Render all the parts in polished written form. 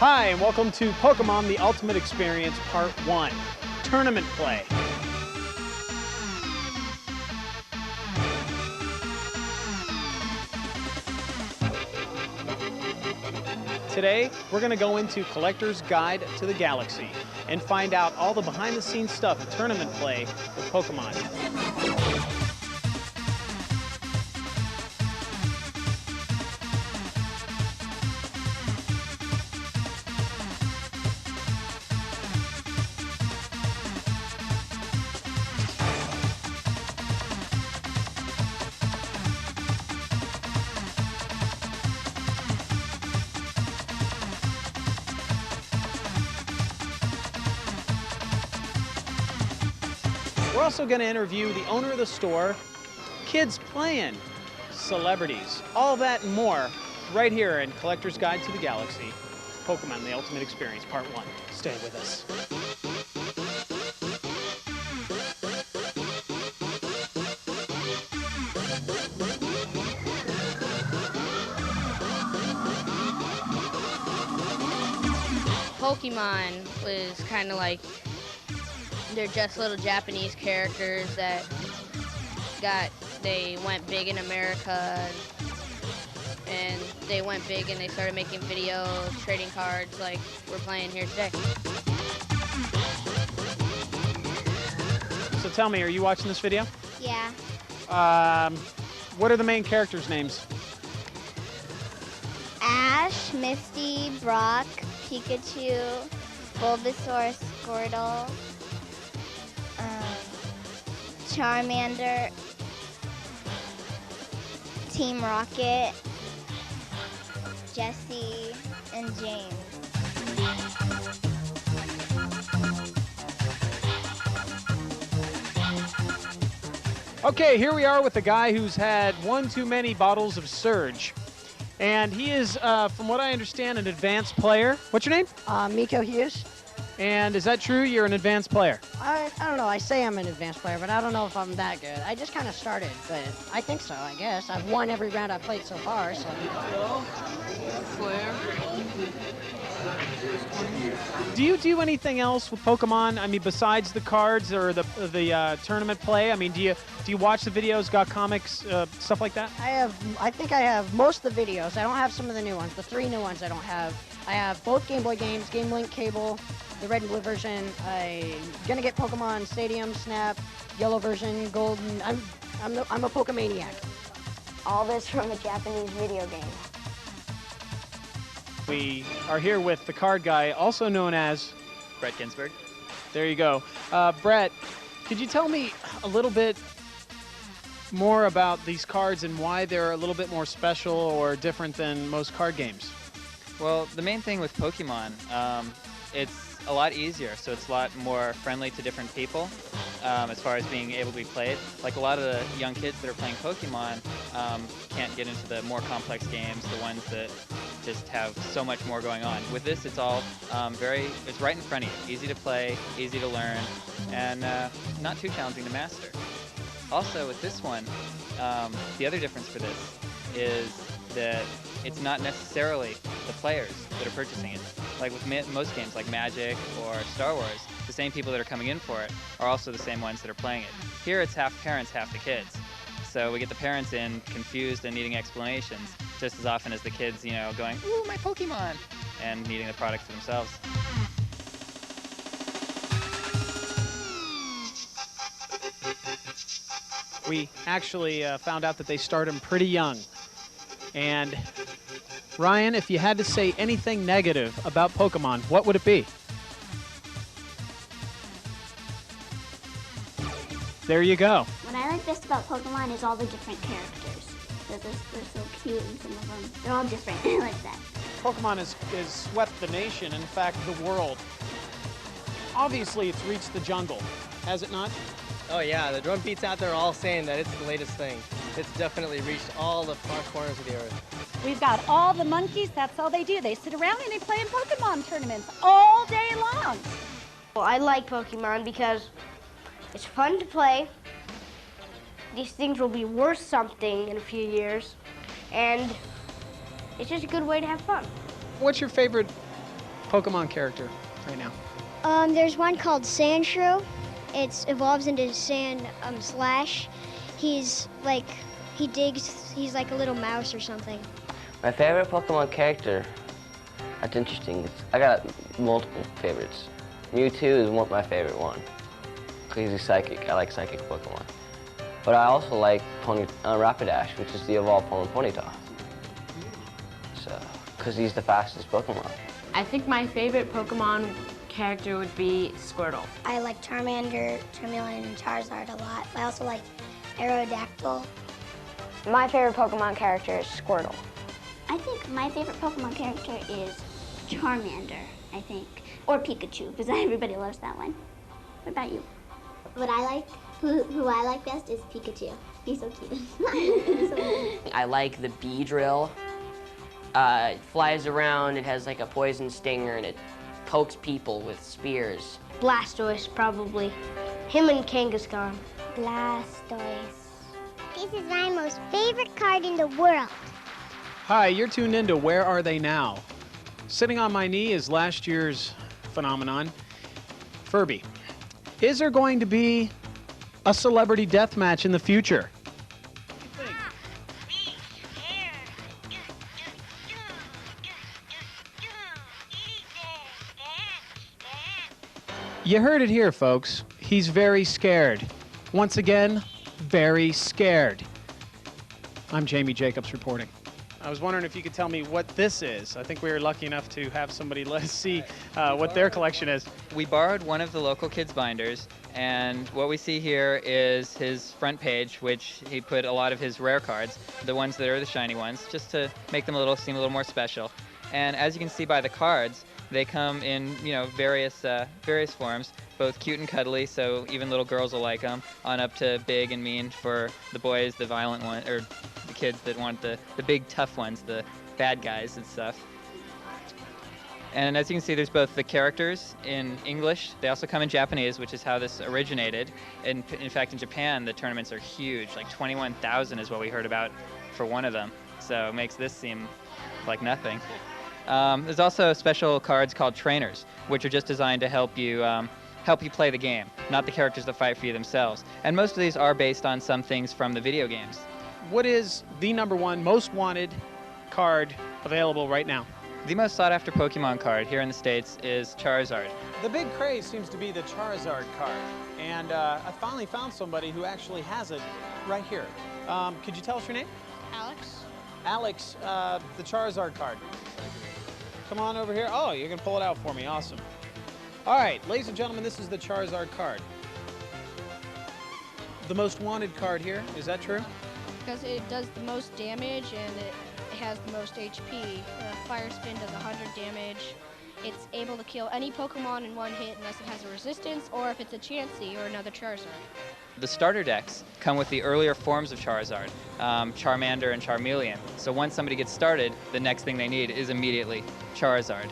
Hi, and welcome to Pokemon The Ultimate Experience Part 1, Tournament Play. Today, we're going to go into Collector's Guide to the Galaxy and find out all the behind-the-scenes stuff of tournament play with Pokemon. We're also going to interview the owner of the store, kids playing, celebrities, all that and more right here in Collector's Guide to the Galaxy, Pokemon The Ultimate Experience Part 1. Stay with us. Pokemon was kind of like, they're just little Japanese characters that they went big in America, and they went big and they started making videos, trading cards like we're playing here today. So tell me, are you watching this video? Yeah. What are the main characters' names? Ash, Misty, Brock, Pikachu, Bulbasaur, Squirtle, Charmander, Team Rocket, Jessie, and James. Okay, here we are with a guy who's had one too many bottles of Surge. And he is, from what I understand, an advanced player. What's your name? Miko Hughes. And is that true? You're an advanced player? I don't know. I say I'm an advanced player, but I don't know if I'm that good. I just kind of started, but I think so, I guess. I've won every round I've played so far, so. Do you do anything else with Pokemon? I mean, besides the cards or the tournament play? I mean, do you watch the videos, got comics, stuff like that? I think I have most of the videos. I don't have some of the new ones. The 3 new ones I don't have. I have both Game Boy games, Game Link Cable, the red and blue version. I'm gonna get Pokemon Stadium, Snap, yellow version, golden. I'm a Pokemaniac. All this from a Japanese video game. We are here with the card guy, also known as Brett Ginsburg. There you go. Brett, could you tell me a little bit more about these cards and why they're a little bit more special or different than most card games? Well, the main thing with Pokemon, it's a lot easier, so it's a lot more friendly to different people as far as being able to be played. Like a lot of the young kids that are playing Pokemon can't get into the more complex games, the ones that just have so much more going on. With this, it's all it's right in front of you. Easy to play, easy to learn, and not too challenging to master. Also, with this one, the other difference for this is that it's not necessarily the players that are purchasing it. Like with most games like Magic or Star Wars, the same people that are coming in for it are also the same ones that are playing it. Here it's half parents, half the kids. So we get the parents in confused and needing explanations just as often as the kids, you know, going, ooh, my Pokemon, and needing the product for themselves. We actually found out that they start them pretty young. And Ryan, if you had to say anything negative about Pokemon, what would it be? There you go. What I like best about Pokemon is all the different characters. They're so cute, and some of them, they're all different. I like that. Pokemon has swept the nation, in fact, the world. Obviously, it's reached the jungle, has it not? Oh yeah, the drum beats out there are all saying that it's the latest thing. It's definitely reached all the far corners of the earth. We've got all the monkeys, that's all they do. They sit around and they play in Pokemon tournaments all day long. Well, I like Pokemon because it's fun to play. These things will be worth something in a few years, and it's just a good way to have fun. What's your favorite Pokemon character right now? There's one called Sandshrew. It evolves into Sand Slash. He's like, he digs, he's like a little mouse or something. My favorite Pokemon character, that's interesting. I got multiple favorites. Mewtwo is my favorite one, because he's psychic. I like psychic Pokemon. But I also like Rapidash, which is the evolved form of Ponyta. So, because he's the fastest Pokemon. I think my favorite Pokemon character would be Squirtle. I like Charmander, Charmeleon, and Charizard a lot. I also like Aerodactyl. My favorite Pokemon character is Squirtle. I think my favorite Pokemon character is Charmander, I think. Or Pikachu, because everybody loves that one. What about you? What I like, who I like best is Pikachu. He's so cute. I like the Beedrill. It flies around, it has like a poison stinger, and it pokes people with spears. Blastoise, probably. Him and Kangaskhan. Blastoise. This is my most favorite card in the world. Hi, you're tuned in to Where Are They Now? Sitting on my knee is last year's phenomenon, Furby. Is there going to be a celebrity death match in the future? You heard it here, folks. He's very scared. Once again, very scared. I'm Jamie Jacobs reporting. I was wondering if you could tell me what this is. I think we were lucky enough to have somebody let us see what their collection is. We borrowed one of the local kids' binders, and what we see here is his front page, which he put a lot of his rare cards, the ones that are the shiny ones, just to make them seem a little more special. And as you can see by the cards, they come in, various forms, both cute and cuddly, so even little girls will like them, on up to big and mean for the boys, the violent one, or the kids that want the big tough ones, the bad guys and stuff. And as you can see, there's both the characters in English. They also come in Japanese, which is how this originated. In fact, in Japan, the tournaments are huge, like 21,000 is what we heard about for one of them. So it makes this seem like nothing. There's also special cards called trainers, which are just designed to help you play the game, not the characters that fight for you themselves. And most of these are based on some things from the video games. What is the #1 most wanted card available right now? The most sought after Pokemon card here in the States is Charizard. The big craze seems to be the Charizard card, and I finally found somebody who actually has it right here. Could you tell us your name? Alex? Alex, the Charizard card. Come on over here. Oh, you're gonna pull it out for me, awesome. All right, ladies and gentlemen, this is the Charizard card. The most wanted card here, is that true? Because it does the most damage and it has the most HP. Fire Spin does 100 damage. It's able to kill any Pokemon in one hit unless it has a resistance or if it's a Chansey or another Charizard. The starter decks come with the earlier forms of Charizard, Charmander and Charmeleon. So once somebody gets started, the next thing they need is immediately Charizard.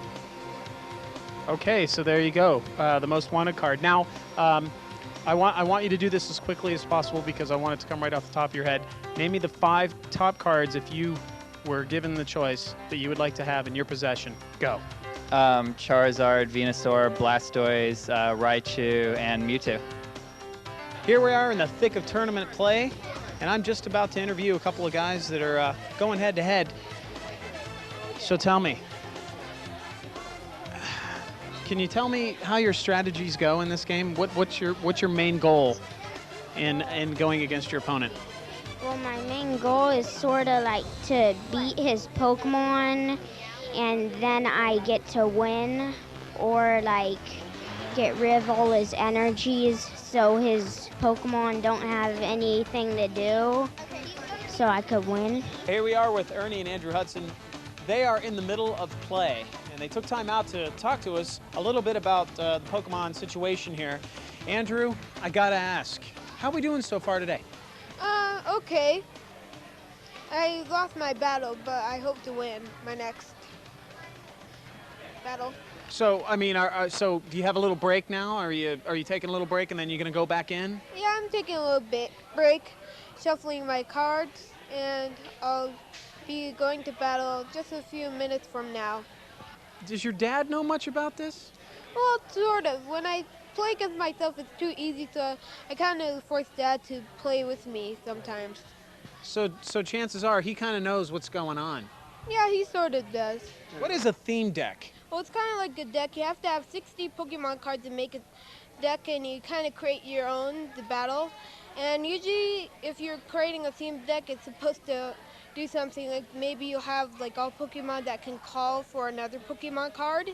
Okay, so there you go, the most wanted card. Now, I want you to do this as quickly as possible because I want it to come right off the top of your head. Name me the 5 top cards if you were given the choice that you would like to have in your possession. Go. Charizard, Venusaur, Blastoise, Raichu, and Mewtwo. Here we are in the thick of tournament play, and I'm just about to interview a couple of guys that are going head-to-head. So tell me, can you tell me how your strategies go in this game? What's your main goal in going against your opponent? Well, my main goal is sort of like to beat his Pokemon, and then I get to win, or like get rid of all his energies so his Pokemon don't have anything to do, so I could win. Here we are with Ernie and Andrew Hudson. They are in the middle of play, and they took time out to talk to us a little bit about the Pokemon situation here. Andrew, I gotta ask, how are we doing so far today? Okay. I lost my battle, but I hope to win my next battle. So, I mean, so do you have a little break now? Are you taking a little break and then you're gonna go back in? Yeah, I'm taking a little bit break, shuffling my cards, and I'll be going to battle just a few minutes from now. Does your dad know much about this? Well, sort of. When I play against myself, it's too easy, so I kind of force Dad to play with me sometimes. So chances are he kind of knows what's going on. Yeah, he sort of does. What is a theme deck? Well, it's kind of like a deck. You have to have 60 Pokemon cards to make a deck, and you kind of create your own, the battle. And usually, if you're creating a themed deck, it's supposed to do something like maybe you'll have like all Pokemon that can call for another Pokemon card.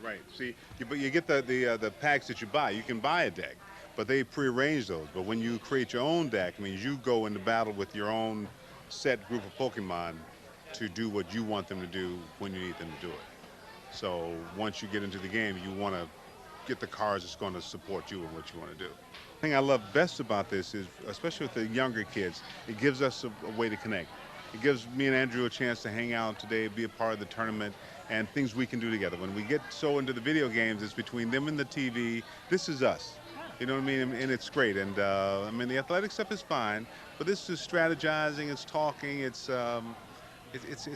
Right. See, but you get the packs that you buy. You can buy a deck, but they prearrange those. But when you create your own deck, it means you go into battle with your own set group of Pokemon to do what you want them to do when you need them to do it. So once you get into the game, you want to get the cards that's going to support you in what you want to do. The thing I love best about this is, especially with the younger kids, it gives us a way to connect. It gives me and Andrew a chance to hang out today, be a part of the tournament, and things we can do together. When we get so into the video games, it's between them and the TV. This is us. You know what I mean? And it's great. And I mean, the athletic stuff is fine, but this is strategizing, it's talking, it's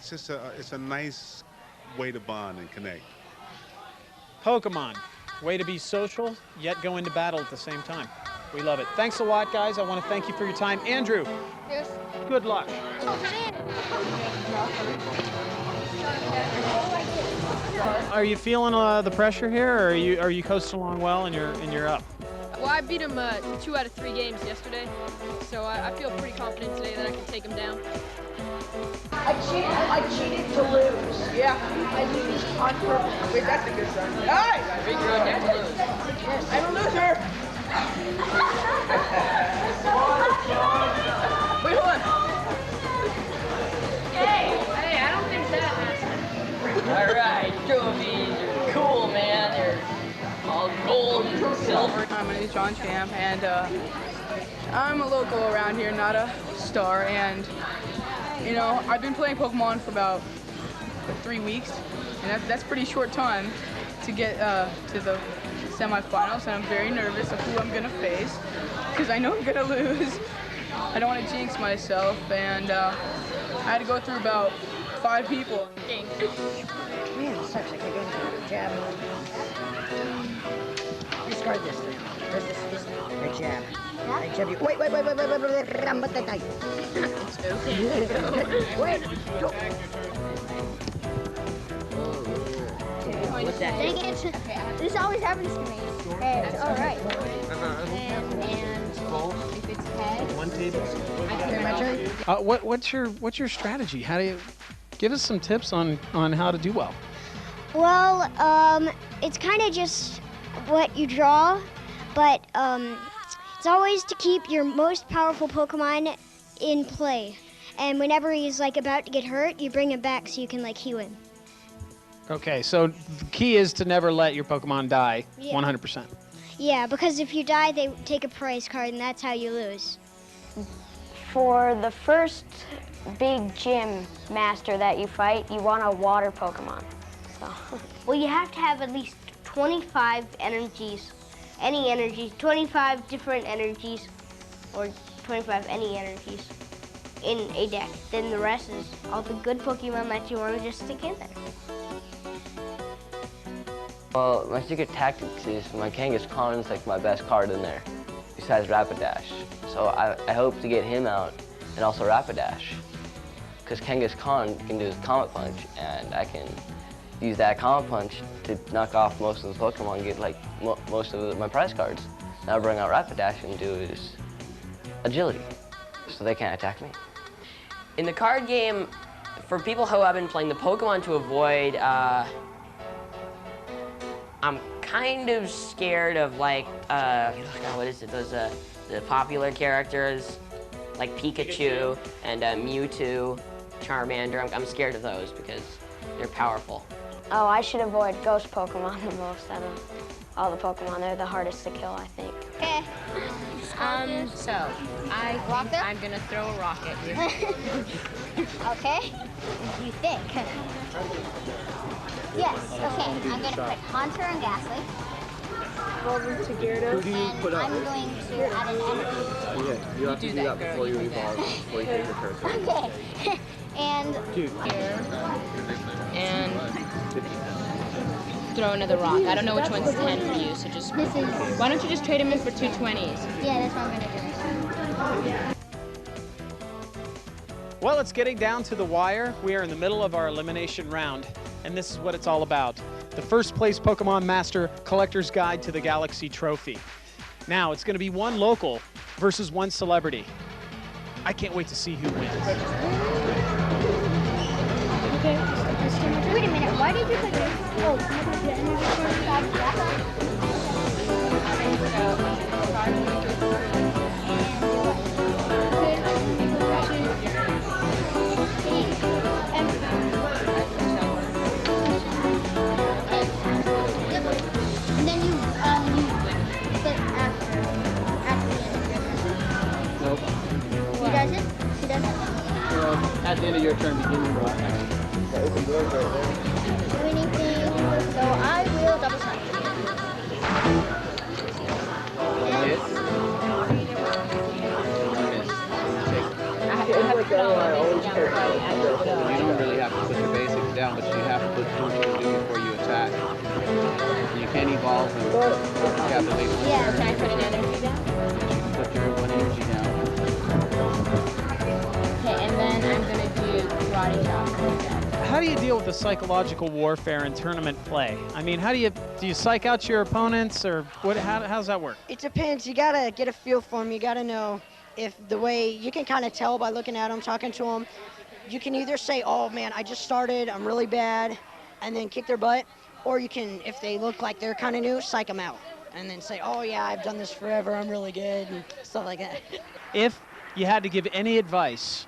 just a nice way to bond and connect. Pokemon, way to be social, yet go into battle at the same time. We love it. Thanks a lot, guys. I want to thank you for your time. Andrew, Yes. good luck. Are you feeling the pressure here, or are you coasting along well and you're up? Well, I beat him 2 out of 3 games yesterday, so I feel pretty confident today that I can take him down. I cheated to lose. Yeah. I lose on purpose. Wait, that's a good sign. Nice! I'm a loser. Wait, hold on. Hey, I don't think that happened. All right, trophies are cool, man. They're all gold and silver. My name is John Champ, and I'm a local around here, not a star. And you know, I've been playing Pokemon for about 3 weeks, and that's pretty short time to get to the semifinals. And I'm very nervous of who I'm gonna face because I know I'm gonna lose. I don't want to jinx myself, and I had to go through about 5 people. Man, it sucks. I can't go into the jab. Discard this thing. This I jab. I jab you. Wait. It's okay. Wait. Go. What's that? Dang it. This always happens to me. It's all right. And if it's head, One table. Okay, my turn. What's your strategy? How do you give us some tips on how to do well? Well, it's kind of just what you draw, but it's always to keep your most powerful Pokemon in play. And whenever he's like about to get hurt, you bring him back so you can like heal him. Okay, so the key is to never let your Pokemon die, 100%. Yeah, because if you die, they take a prize card, and that's how you lose. For the first big gym master that you fight, you want a water Pokemon. So. Well, you have to have at least 25 energies, 25 different energies, or 25 any energies in a deck. Then the rest is all the good Pokemon that you want to just stick in there. Well, my secret tactics is my Kangaskhan is like my best card in there, besides Rapidash. So I hope to get him out and also Rapidash. Because Kangaskhan can do his Comet Punch, and I can use that Comet Punch to knock off most of the Pokemon and get like most of my prize cards. And I'll bring out Rapidash and do his agility, so they can't attack me. In the card game, for people who have been playing the Pokemon to avoid, I'm kind of scared of like, what is it, those the popular characters, like Pikachu and Mewtwo, Charmander. I'm scared of those because they're powerful. Oh, I should avoid ghost Pokemon the most out of all the Pokemon. They're the hardest to kill, I think. okay. So I'm gonna throw a rock at you. Okay. You think? Yes. Okay. I'm gonna put Haunter and Ghastly. Who do you put up? I'm going to add an energy. Yeah, you have to do that before you evolve, before you take your turn. Okay. And here and throw another rock. I don't know which one's 10 for you, so just why don't you just trade them in for 2 20s? Yeah, that's what I'm gonna do. Well, it's getting down to the wire. We are in the middle of our elimination round, and this is what it's all about. The first place Pokemon Master Collector's Guide to the Galaxy Trophy. Now, it's going to be one local versus one celebrity. I can't wait to see who wins. Okay. Wait a minute, why did you put this? Oh, and then you sit after the end. Nope. He does it? He does it? At the end of your turn, begin your rock. Do anything, so I will double select. You don't really have to put your basics down, but you have to put what you can do before you attack. You can't evolve them. You have to leave one. Yeah, can I put an energy down? You can put your one energy down. Okay, and then I'm gonna do karate chop. How do you deal with the psychological warfare in tournament play? I mean, do you psych out your opponents, or what? How does that work? It depends. You gotta get a feel for them. You gotta know if the way you can kind of tell by looking at them, talking to them. You can either say, "Oh man, I just started. I'm really bad," and then kick their butt, or you can, if they look like they're kind of new, psych them out, and then say, "Oh yeah, I've done this forever. I'm really good," and stuff like that. If you had to give any advice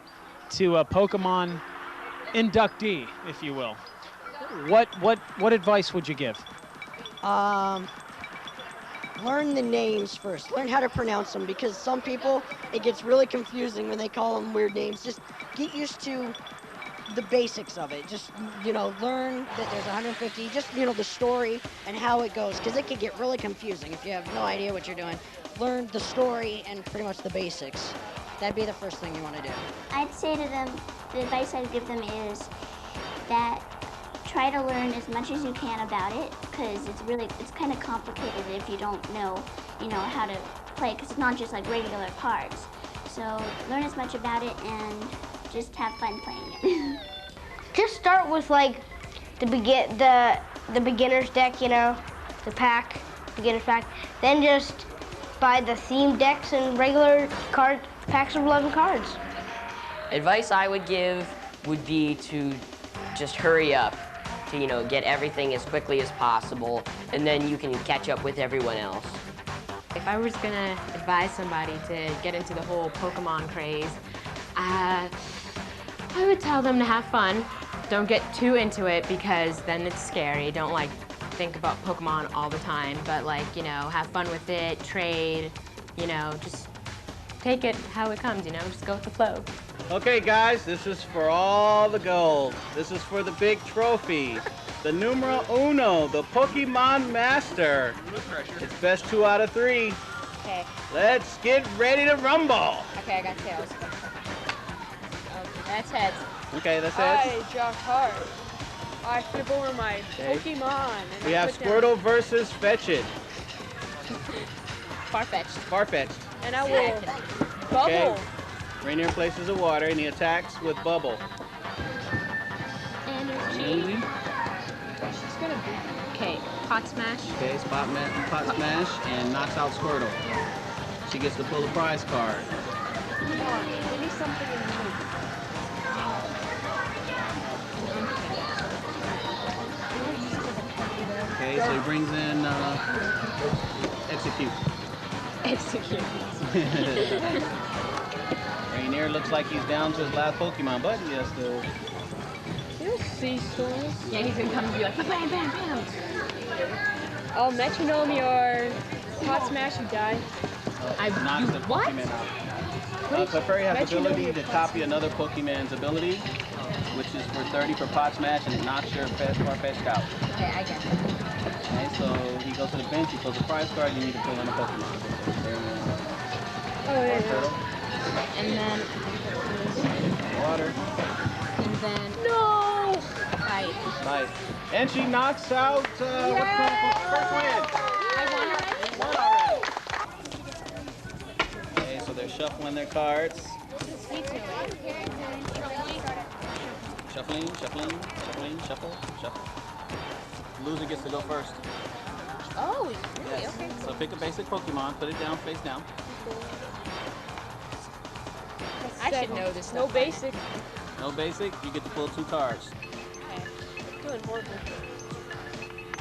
to a Pokemon inductee, if you will, what advice would you give? Learn the names first. Learn how to pronounce them, because some people, it gets really confusing when they call them weird names. Just get used to the basics of it. Just, learn that there's 150, just, the story and how it goes, because it can get really confusing if you have no idea what you're doing. Learn the story and pretty much the basics. That'd be the first thing you want to do. I'd say to them, the advice I'd give them is that try to learn as much as you can about it, because it's kind of complicated if you don't know, how to play, because it's not just like regular cards. So learn as much about it and just have fun playing it. Just start with like the beginner's deck, the pack, beginner's pack. Then just buy the themed decks and regular packs of 11 cards. Advice I would give would be to just hurry up, to get everything as quickly as possible, and then you can catch up with everyone else. If I was gonna advise somebody to get into the whole Pokemon craze, I would tell them to have fun. Don't get too into it, because then it's scary. Don't think about Pokemon all the time, but have fun with it, trade, just take it how it comes, just go with the flow. Okay, guys, this is for all the gold. This is for the big trophy. The numero uno, the Pokemon Master. It's best 2 out of 3. Okay. Let's get ready to rumble. Okay, I got tails. Okay, that's heads. Okay, that's heads. I draw cards. I flip over my Pokemon. And We I have put down- Squirtle versus Fetchit. Farfetched. Farfetch'd. And I will bubble. Okay. Rainier places a water and he attacks with Bubble. Energy. It's gonna be. Okay, Pot Smash. Okay, Pot Smash and knocks out Squirtle. She gets to pull a prize card. Give me something in the Okay, so he brings in Execute. Execute. Rainier looks like he's down to his last Pokemon, but he has to. You'll see stores. Yeah, he's gonna come and be like, bam, bam, bam. I'll metronome your Pot Smash, you die. Knocks the Pokemon out. Clefairy has the ability to copy another Pokemon's ability, which is for 30 for Pot Smash, and it knocks your Farfetch'd out. Okay, I get it. Okay, so he goes to the bench, he pulls a prize card, you need to pull in a Pokemon. Oh, yeah. Turtle. And then Water. then No! fight. Nice. And she knocks out what's called first win. Won already. Okay, so they're shuffling their cards. Shuffling, shuffling, shuffling, shuffle, shuffle. Loser gets to go first. Oh, really? Yes. Okay. So pick a basic Pokemon, put it down, face down. I should know this. No basic. No basic, you get to pull 2 cards. Doing horrible.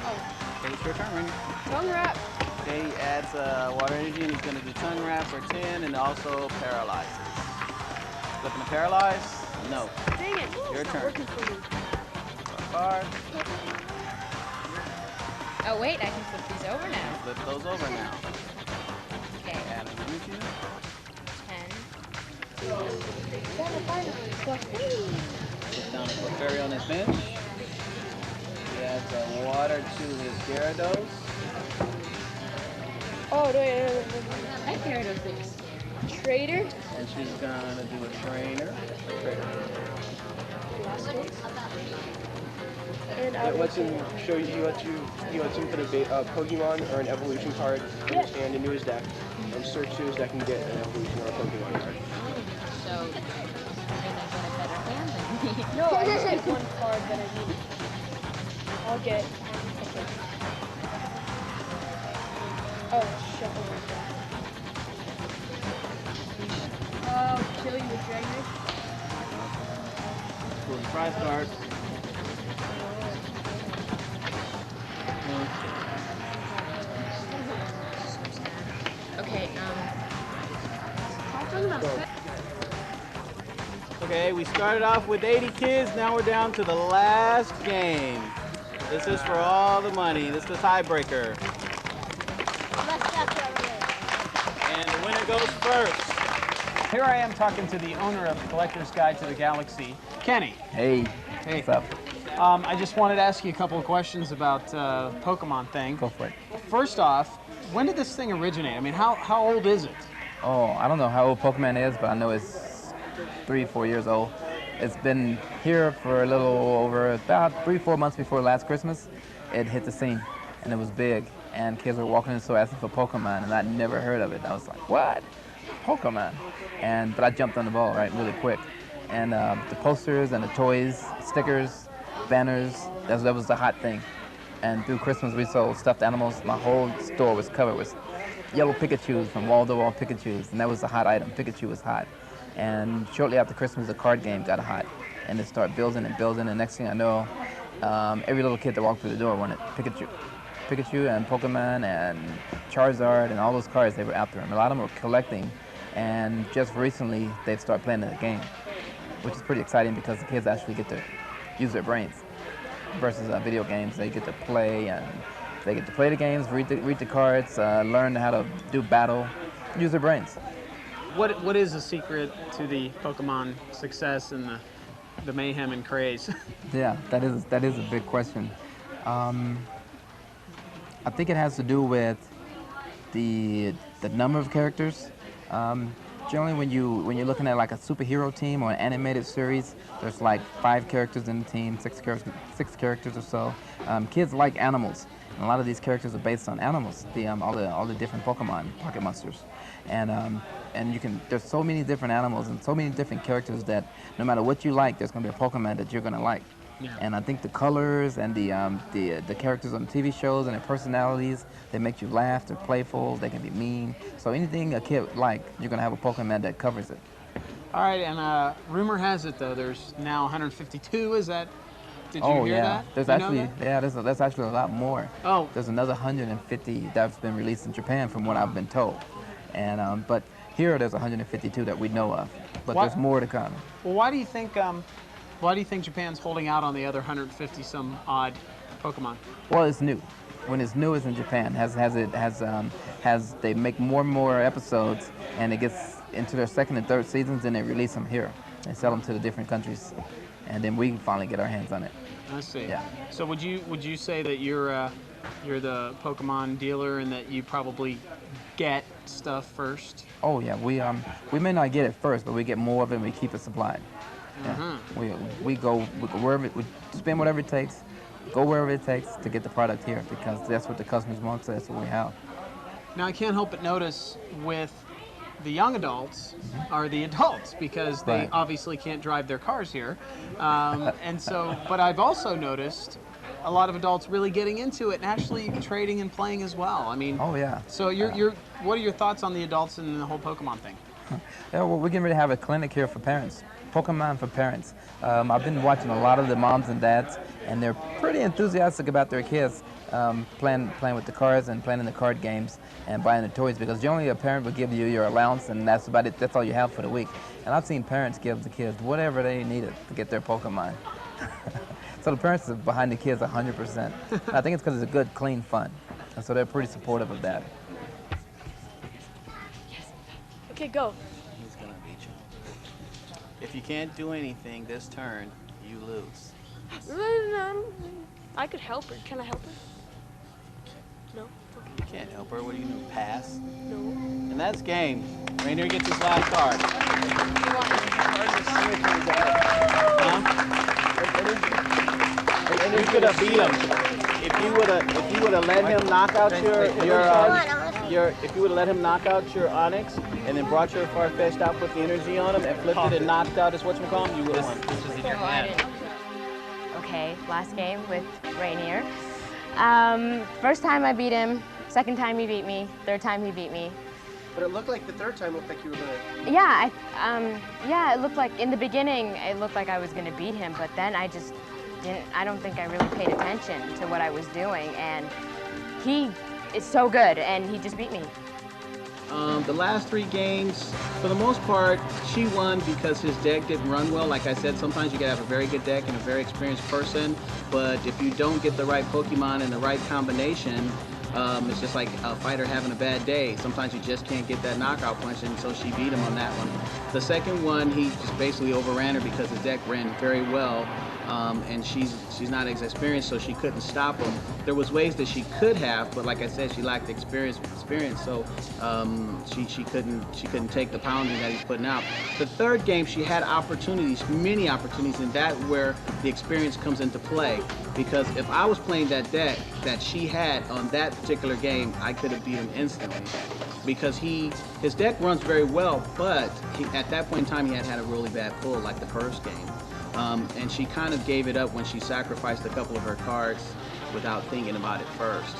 Okay, it's your turn, Randy. Tongue wrap. Okay, he adds water energy and he's going to do tongue wrap for 10 and also paralyzes. Flipping to paralyze? No. Dang it. Your It's not turn. working for me. Card. Oh wait, I can flip these over now. Flip those over now. Okay. Add an energy. 10. Put down a Clefairy on his bench. He adds water to his Gyarados. Oh, wait. I Gyarados things. Trader. And she's gonna do a trainer. And That lets him show you, he lets him put a Pokemon or an evolution card and into his deck, and search through his deck and get an evolution or a Pokemon card. So, maybe I get a better hand than me. No, I just get one card that I need. I'll get. Okay. Oh, shuffle right there. Kill you with Dragonite. Pull the prize card. Okay, Okay, we started off with 80 kids, now we're down to the last game. This is for all the money. This is the tiebreaker. And the winner goes first. Here I am talking to the owner of Collector's Guide to the Galaxy, Kenny. Hey, Hey. what's up? I just wanted to ask you a couple of questions about Pokemon thing. Go for it. First off, when did this thing originate? I mean, how old is it? Oh, I don't know how old Pokemon is, but I know it's 3-4 years old. It's been here for a little over about 3-4 months before last Christmas. It hit the scene, and it was big, and kids were walking in the store asking for Pokemon, and I'd never heard of it. I was like, what? Pokemon? But I jumped on the ball, right, really quick. And the posters and the toys, stickers, banners, that was the hot thing. And through Christmas, we sold stuffed animals. My whole store was covered with yellow Pikachus from wall-to-wall Pikachus, and that was the hot item. Pikachu was hot. And shortly after Christmas, the card game got hot, and it started building and building. And next thing I know, every little kid that walked through the door wanted Pikachu and Pokemon and Charizard and all those cards, they were after them. A lot of them were collecting, and just recently, they've started playing the game, which is pretty exciting because the kids actually get to use their brains versus video games. They get to play, and they get to play the games, read the cards, learn how to do battle, use their brains. What is the secret to the Pokemon success and the mayhem and craze? Yeah, that is a big question. I think it has to do with the number of characters. Generally, when you're looking at like a superhero team or an animated series, there's like 5 characters in the team, 6 characters or so. Kids like animals, and a lot of these characters are based on animals. All the different Pokemon, pocket monsters, and there's so many different animals and so many different characters that no matter what you like, there's gonna be a Pokemon that you're gonna like. Yeah. And I think the colors and the characters on the TV shows and their personalities, they make you laugh, they're playful, they can be mean. So anything a kid like, you're gonna have a Pokemon that covers it. All right, and rumor has it though, there's now 152. Is that? Did you hear that? There's You know actually that? there's actually a lot more. Oh. There's another 150 that's been released in Japan, from what I've been told. And but here there's 152 that we know of, but What? there's more to come. Well, why do you think Japan's holding out on the other 150 some odd Pokemon? Well, it's new. When it's new, it's in Japan. They make more and more episodes, and it gets into their second and third seasons, and they release them here. They sell them to the different countries, and then we finally get our hands on it. I see. Yeah. So would you say that you're the Pokemon dealer and that you probably get stuff first? Oh yeah, we may not get it first, but we get more of it and we keep it supplied. Yeah. We go wherever, we spend whatever it takes, go wherever it takes to get the product here because that's what the customers want, so that's what we have. Now, I can't help but notice with the young adults are the adults because they Right. obviously can't drive their cars here. And so, but I've also noticed a lot of adults really getting into it and actually trading and playing as well. I mean, Oh, yeah. So what are your thoughts on the adults and the whole Pokemon thing? Yeah, well, we're getting ready to have a clinic here for parents. Pokemon for parents. I've been watching a lot of the moms and dads, and they're pretty enthusiastic about their kids playing with the cards and playing in the card games and buying the toys because generally a parent will give you your allowance and that's about it. That's all you have for the week. And I've seen parents give the kids whatever they needed to get their Pokemon. So the parents are behind the kids 100%. I think it's because it's a good, clean fun. And so they're pretty supportive of that. Okay, go. He's gonna beat you. If you can't do anything this turn, you lose. I could help her. Can I help her? No? You can't help her. What do you do? Pass? No. And that's game. Rainier gets his last card. You could have beat him. If you would have let him knock out if you would have let him knock out your Onyx and then brought your Farfetch'd out, put the energy on him, and flipped it and knocked out his whatchamacallit, you would have won. Okay, last game with Rainier. First time I beat him, second time he beat me, third time he beat me. But it looked like the third time looked like you were gonna. Yeah, yeah, it looked like in the beginning it looked like I was gonna beat him, but then I just didn't. I don't think I really paid attention to what I was doing, and he is so good, and he just beat me. The last 3 games, for the most part, she won because his deck didn't run well. Like I said, sometimes you can have a very good deck and a very experienced person, but if you don't get the right Pokemon and the right combination, it's just like a fighter having a bad day. Sometimes you just can't get that knockout punch, and so she beat him on that one. The second one, he just basically overran her because his deck ran very well, and she's not as experienced, so she couldn't stop him. There was ways that she could have, but like I said, she lacked experience, so she couldn't take the pounding that he's putting out. The third game, she had opportunities, many opportunities, and that's where the experience comes into play. Because if I was playing that deck that she had on that particular game, I could have beat him instantly. Because his deck runs very well, but at that point in time, he had a really bad pull, like the first game. And she kind of gave it up when she sacrificed a couple of her cards without thinking about it first.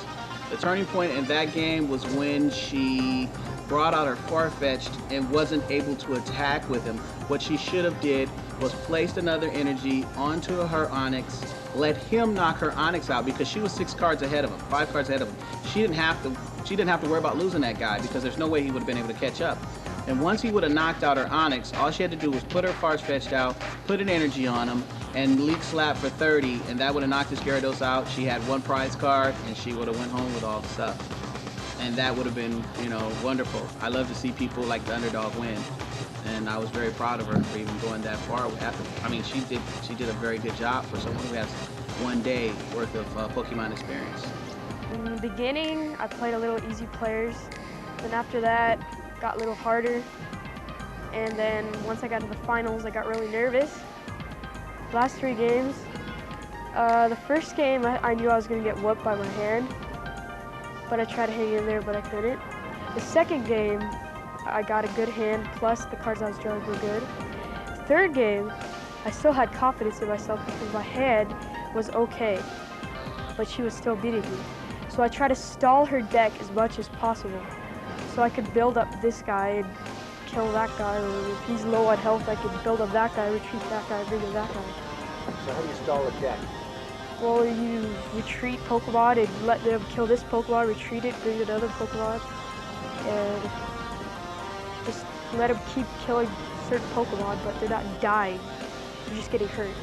The turning point in that game was when she brought out her Farfetch'd and wasn't able to attack with him. What she should have did was placed another energy onto her Onyx, let him knock her Onyx out because she was 6 cards ahead of him, 5 cards ahead of him. She didn't have to worry about losing that guy because there's no way he would have been able to catch up. And once he would have knocked out her Onyx, all she had to do was put her Farfetch'd out, put an energy on him, and Leak Slap for 30, and that would have knocked his Gyarados out. She had 1 prize card, and she would have went home with all the stuff. And that would have been, wonderful. I love to see people like the underdog win. And I was very proud of her for even going that far. She did a very good job for someone who has 1 day worth of Pokemon experience. In the beginning, I played a little easy players. Then after that, got a little harder. And then once I got to the finals, I got really nervous. Last 3 games, the first game, I knew I was going to get whooped by my hand. But I tried to hang in there, but I couldn't. The second game, I got a good hand, plus the cards I was drawing were good. Third game, I still had confidence in myself because my hand was okay, but she was still beating me. So I tried to stall her deck as much as possible so I could build up this guy and kill that guy, or if he's low on health, I could build up that guy, retreat that guy, bring in that guy. So how do you stall a deck? Well, you retreat Pokemon and let them kill this Pokemon, retreat it, bring another Pokemon, and just let them keep killing certain Pokemon, but they're not dying. They're just getting hurt.